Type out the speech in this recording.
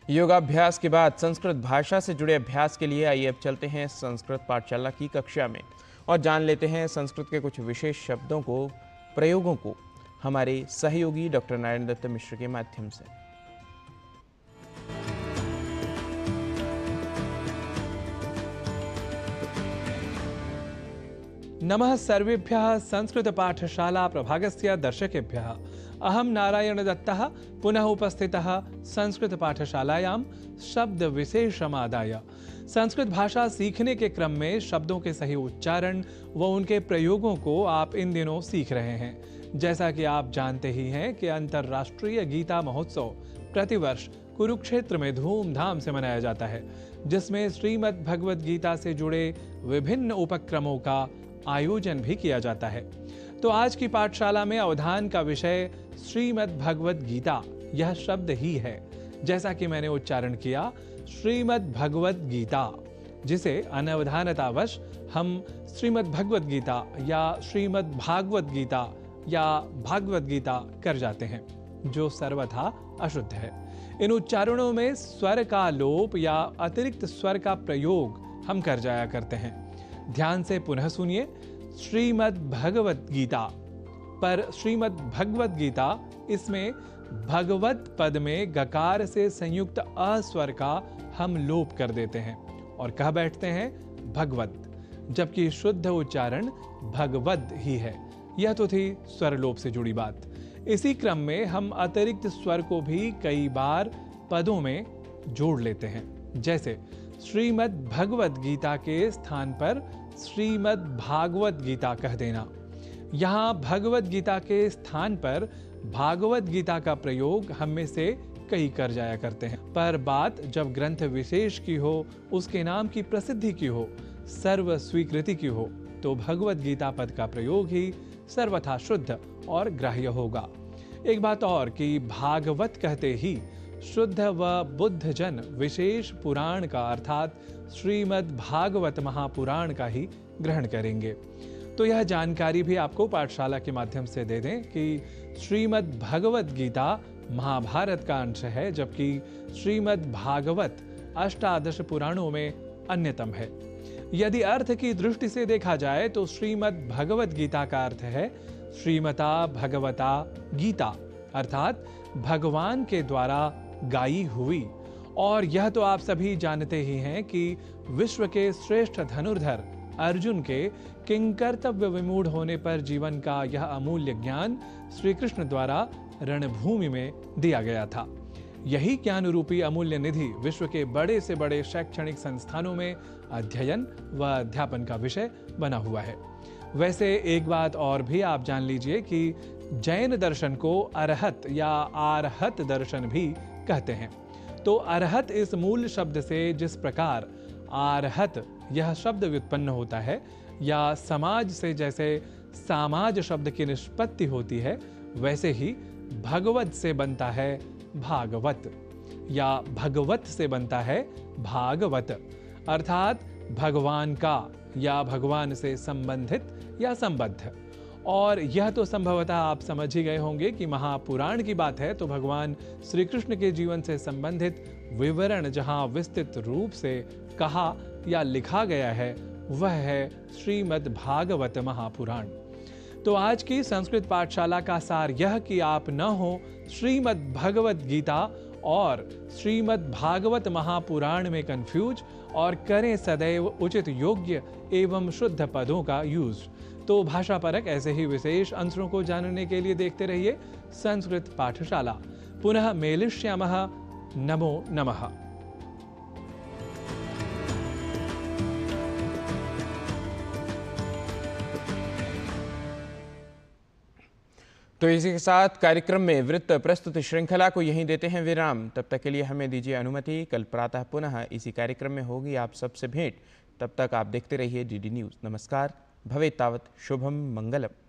योगाभ्यास के बाद संस्कृत भाषा से जुड़े अभ्यास के लिए आइए अब चलते हैं संस्कृत पाठशाला की कक्षा में और जान लेते हैं संस्कृत के कुछ विशेष शब्दों को, प्रयोगों को हमारे सहयोगी डॉक्टर नारायण दत्त मिश्र के माध्यम से। नमः सर्वेभ्यः संस्कृत पाठशाला प्रभागस्य दर्शकेभ्यः। अहं नारायण दत्तः पुनः उपस्थितः संस्कृत पाठशालायां शब्द विशेषमादाय। संस्कृत भाषा सीखने के क्रम में शब्दों के सही उच्चारण व उनके प्रयोगों को आप इन दिनों सीख रहे हैं। जैसा कि आप जानते ही हैं कि अंतर्राष्ट्रीय गीता महोत्सव प्रतिवर्ष कुरुक्षेत्र में धूमधाम से मनाया जाता है, जिसमें श्रीमद् भगवद गीता से जुड़े विभिन्न उपक्रमों का आयोजन भी किया जाता है। तो आज की पाठशाला में अवधान का विषय श्रीमद् भगवद गीता यह शब्द ही है। जैसा कि मैंने उच्चारण किया, श्रीमद् भगवद गीता, जिसे अनवधानतावश हम श्रीमद् भगवद गीता या श्रीमद् भागवत गीता या भागवत गीता कर जाते हैं, जो सर्वथा अशुद्ध है। इन उच्चारणों में स्वर का लोप या अतिरिक्त स्वर का प्रयोग हम कर जाया करते हैं। ध्यान से पुनः सुनिए। श्रीमद् भगवत गीता पर श्रीमद् भगवत गीता, इसमें भगवत पद में गकार से संयुक्त अ स्वर का हम लोप कर देते हैं और कह बैठते हैं भगवत, जबकि शुद्ध उच्चारण भगवद ही है। यह तो थी स्वर लोप से जुड़ी बात। इसी क्रम में हम अतिरिक्त स्वर को भी कई बार पदों में जोड़ लेते हैं। जैसे श्रीमद् भगवत गीता के स्थान पर श्रीमद् भागवत गीता कह देना। यहाँ भगवत गीता के स्थान पर भागवत गीता का प्रयोग हम में से कई कर जाया करते हैं, पर बात जब ग्रंथ विशेष की हो, उसके नाम की प्रसिद्धि की हो, सर्व स्वीकृति की हो, तो भगवत गीता पद का प्रयोग ही सर्वथा शुद्ध और ग्राह्य होगा। एक बात और कि भागवत कहते ही शुद्ध व बुद्ध जन विशेष पुराण का अर्थात श्रीमद् भागवत महापुराण का ही ग्रहण करेंगे। तो यह जानकारी भी आपको पाठशाला के माध्यम से दे दें कि श्रीमद् भगवत गीता महाभारत का अंश है, जबकि श्रीमद् भागवत अष्टादश पुराणों में अन्यतम है। यदि अर्थ की दृष्टि से देखा जाए तो श्रीमद् भगवत गीता का अर्थ है श्रीमता भगवता गीता, अर्थात भगवान के द्वारा गाई हुई। और यह तो आप सभी जानते ही हैं कि विश्व के श्रेष्ठ धनुर्धर अर्जुन के किंकर्तव्य विमूढ़ होने पर जीवन का यह अमूल्य ज्ञान श्री कृष्ण द्वारा रणभूमि में दिया गया था। यही ज्ञान रूपी अमूल्य निधि विश्व के बड़े से बड़े शैक्षणिक संस्थानों में अध्ययन व अध्यापन का विषय बना हुआ है। वैसे एक बात और भी आप जान लीजिए कि जैन दर्शन को अरहत या आरहत दर्शन भी कहते हैं। तो अरहत इस मूल शब्द से जिस प्रकार आरहत यह शब्द व्युत्पन्न होता है, या समाज से जैसे सामाज शब्द की निष्पत्ति होती है, वैसे ही भगवत से बनता है भागवत, या भगवत से बनता है भागवत, अर्थात भगवान का या भगवान से संबंधित या संबद्ध। और यह तो संभवतः आप समझ ही गए होंगे कि महापुराण की बात है तो भगवान श्री कृष्ण के जीवन से संबंधित विवरण जहां विस्तृत रूप से कहा या लिखा गया है, वह है श्रीमद् भागवत महापुराण। तो आज की संस्कृत पाठशाला का सार यह कि आप न हो श्रीमद् भगवत गीता और श्रीमद् भागवत महापुराण में कंफ्यूज, और करें सदैव उचित योग्य एवं शुद्ध पदों का यूज। तो भाषा परक ऐसे ही विशेष अंशों को जानने के लिए देखते रहिए संस्कृत पाठशाला। पुनः मेलिष्यामः। नमो नमः। तो इसी के साथ कार्यक्रम में वृत्त प्रस्तुति श्रृंखला को यहीं देते हैं विराम। तब तक के लिए हमें दीजिए अनुमति। कल प्रातः पुनः इसी कार्यक्रम में होगी आप सबसे भेंट। तब तक आप देखते रहिए डीडी न्यूज़। नमस्कार। भवेत् तावत् शुभम मंगलम।